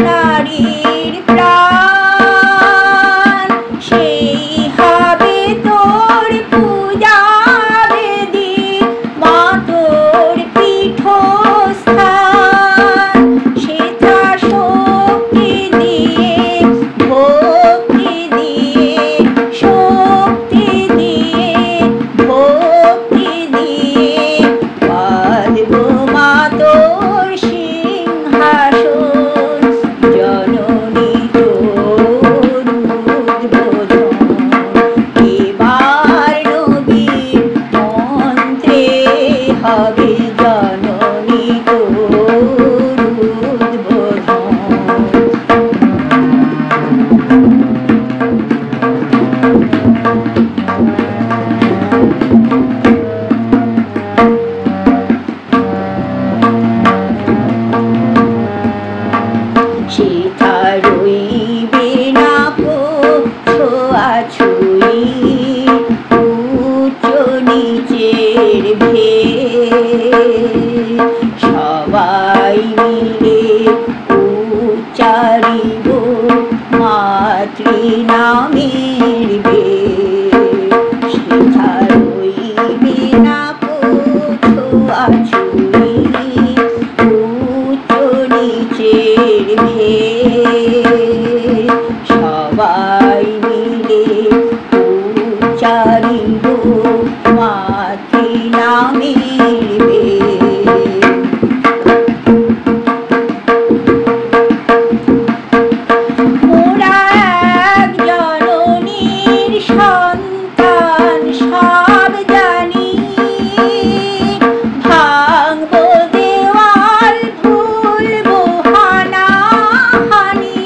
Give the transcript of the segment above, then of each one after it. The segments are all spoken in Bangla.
নারীর প্রাণ, সেই হবে তোর পূজা বেদি, মা তোর পীঠস্থান। সেথা শক্তি দিয়ে, ভক্তি দিয়ে, শক্তি দিয়ে, ভক্তি দিয়ে বাঁধব মা তোর সিংহাসন। জননী তোর উদ্বোধন এবার নবীর মন্ত্রে হবে, জননী তোর উদ্বোধন। সেথা রইবে না কো ছোঁয়াছুঁই, উচ্চ নিচের ভেদ। সবাই মিলে উচ্চারিব মাতৃনামের বেদ। সেথা রইবে না কো ছোঁয়াছুঁই, উচ্চ নিচের ভেদ। সবাই মিলে উচ্চারিব মাতৃনামের বেদ। মোরা এক জননীর সন্তান সব জানি, ভাঙব দেওয়াল ভুলব হানাহানি।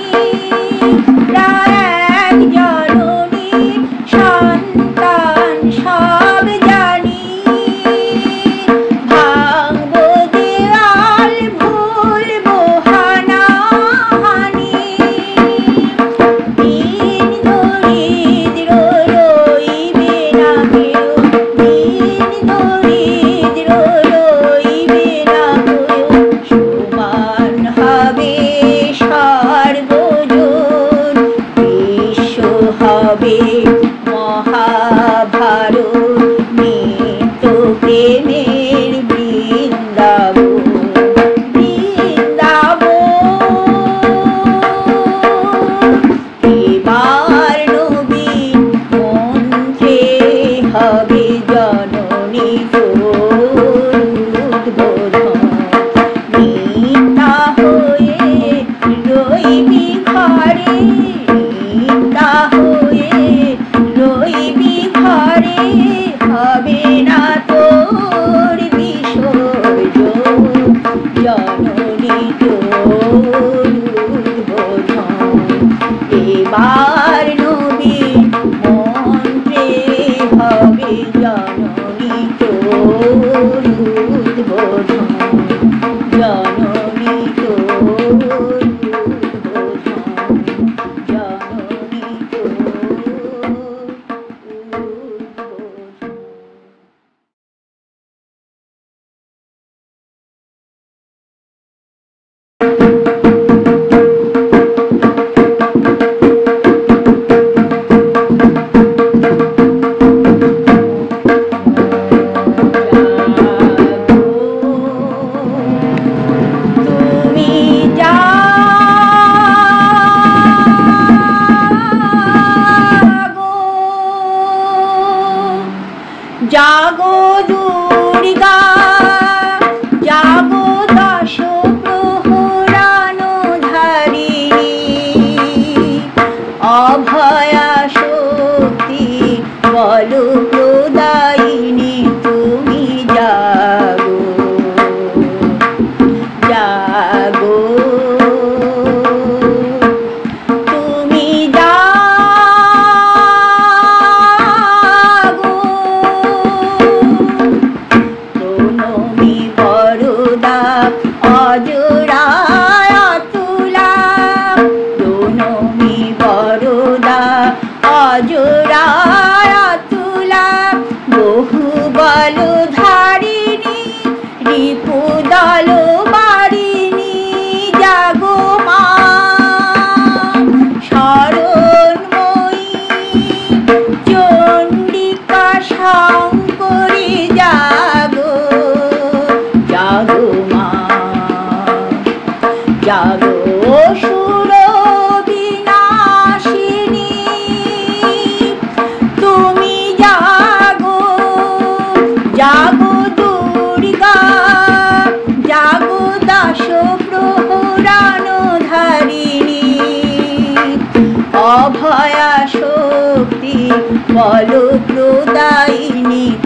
ফলপ্রদায়িনী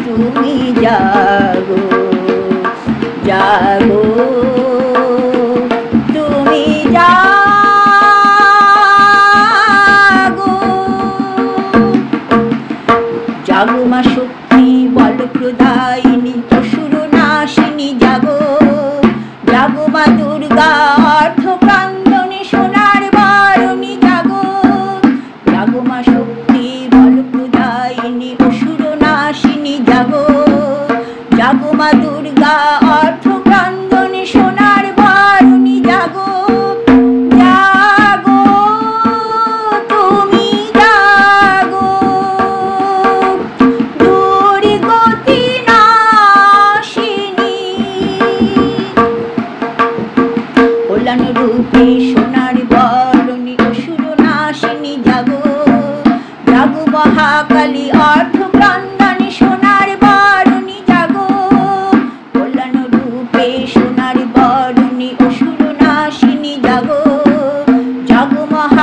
তুমি জাগো জাগো তুমি জাগো জাগো মা শক্তি বলপ্রদায়িনী অসুর নাশিনী জাগো জাগো মা দুর্গা অর্থকান্দনী সোনার বারণী জাগো জাগো মা শক্তি বলপ্রদায়িনী অসুর নাশিনী জাগো জাগো মা দুর্গা অর্থকান্দনী সোনার বারণী জাগো জাগো তুমি জাগো দুর্গতি নাশিনী কল্যাণ রূপে সোনার বরণী অসুর নাশিনী জাগো জাগো মহাকালী অর্থকান্দনী সোনার বারণী জাগো কল্যাণ রূপে সোনার বরণী অসুর নাশিনী জাগো জাগো মহা